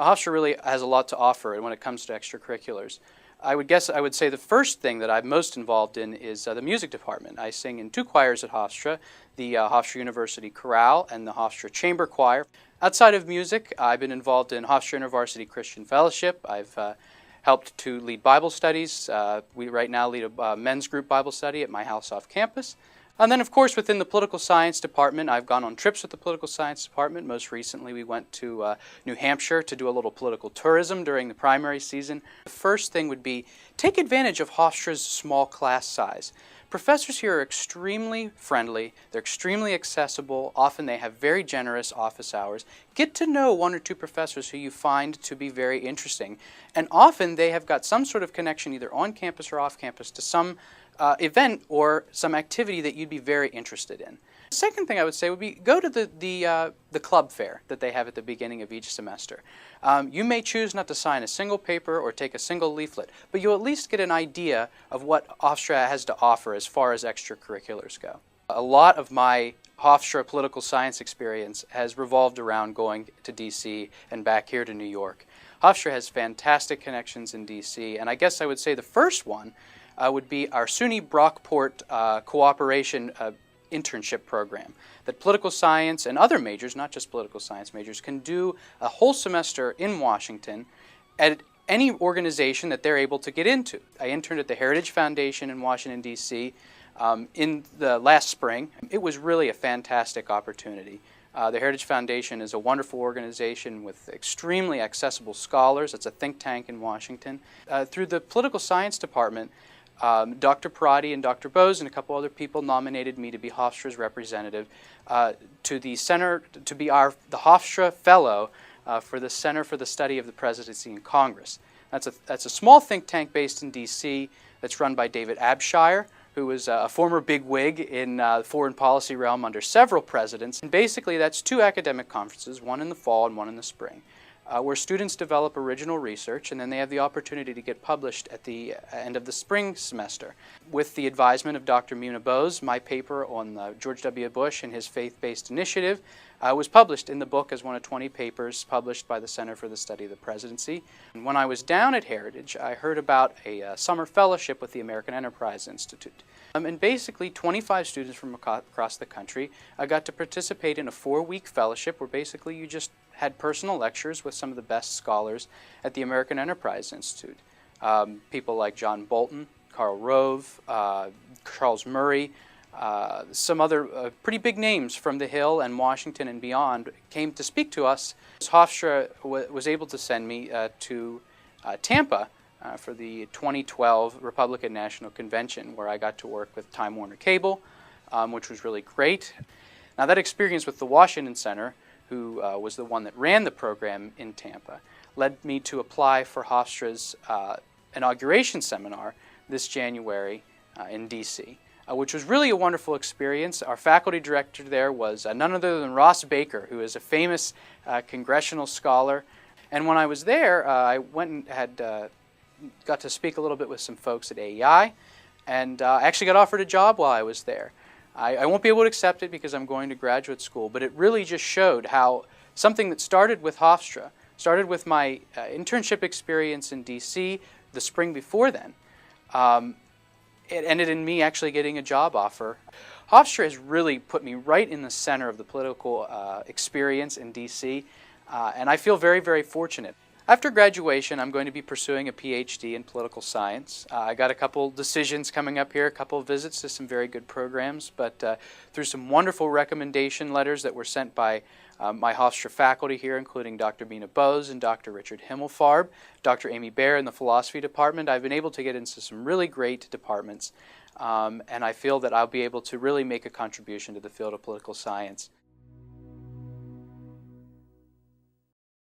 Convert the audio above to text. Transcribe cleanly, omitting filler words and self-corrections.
Hofstra really has a lot to offer when it comes to extracurriculars. I would say the first thing that I'm most involved in is the music department. I sing in two choirs at Hofstra, the Hofstra University Chorale and the Hofstra Chamber Choir. Outside of music, I've been involved in Hofstra Intervarsity Christian Fellowship. I've helped to lead Bible studies. We right now lead a men's group Bible study at my house off campus. And then, of course, within the political science department, I've gone on trips with the political science department. Most recently, we went to New Hampshire to do a little political tourism during the primary season. The first thing would be take advantage of Hofstra's small class size. Professors here are extremely friendly, they're extremely accessible, often they have very generous office hours. Get to know one or two professors who you find to be very interesting, and often they have got some sort of connection either on campus or off campus to some event or some activity that you'd be very interested in. The second thing I would say would be go to the club fair that they have at the beginning of each semester. You may choose not to sign a single paper or take a single leaflet, but you'll at least get an idea of what Hofstra has to offer as far as extracurriculars go. A lot of my Hofstra political science experience has revolved around going to D.C. and back here to New York. Hofstra has fantastic connections in D.C., and I guess I would say the first one would be our SUNY Brockport cooperation internship program that political science and other majors, not just political science majors, can do a whole semester in Washington at any organization that they're able to get into. I interned at the Heritage Foundation in Washington, D.C. In the last spring. It was really a fantastic opportunity. The Heritage Foundation is a wonderful organization with extremely accessible scholars. It's a think tank in Washington. Through the political science department, Dr. Parati and Dr. Bose and a couple other people nominated me to be Hofstra's representative to the center, to be the Hofstra Fellow for the Center for the Study of the Presidency and Congress. That's a small think tank based in D.C. that's run by David Abshire, who was a former bigwig in the foreign policy realm under several presidents. And basically that's two academic conferences, one in the fall and one in the spring, where students develop original research and then they have the opportunity to get published at the end of the spring semester. With the advisement of Dr. Muna Bose, my paper on George W. Bush and his faith-based initiative was published in the book as one of 20 papers published by the Center for the Study of the Presidency. And when I was down at Heritage, I heard about a summer fellowship with the American Enterprise Institute. And basically 25 students from across the country got to participate in a 4-week fellowship where basically you just had personal lectures with some of the best scholars at the American Enterprise Institute. People like John Bolton, Karl Rove, Charles Murray, some other pretty big names from the Hill and Washington and beyond came to speak to us. Hofstra was able to send me to Tampa for the 2012 Republican National Convention, where I got to work with Time Warner Cable, which was really great. Now that experience with the Washington Center, who was the one that ran the program in Tampa, led me to apply for Hofstra's inauguration seminar this January in D.C., which was really a wonderful experience. Our faculty director there was none other than Ross Baker, who is a famous congressional scholar. And when I was there, I went and had got to speak a little bit with some folks at AEI, and I actually got offered a job while I was there. I won't be able to accept it because I'm going to graduate school, but it really just showed how something that started with Hofstra, started with my internship experience in D.C. the spring before then, it ended in me actually getting a job offer. Hofstra has really put me right in the center of the political experience in D.C., and I feel very, very fortunate. After graduation, I'm going to be pursuing a PhD in political science. I got a couple decisions coming up here, a couple visits to some very good programs, but through some wonderful recommendation letters that were sent by my Hofstra faculty here, including Dr. Mina Bose and Dr. Richard Himmelfarb, Dr. Amy Baer in the philosophy department, I've been able to get into some really great departments, and I feel that I'll be able to really make a contribution to the field of political science.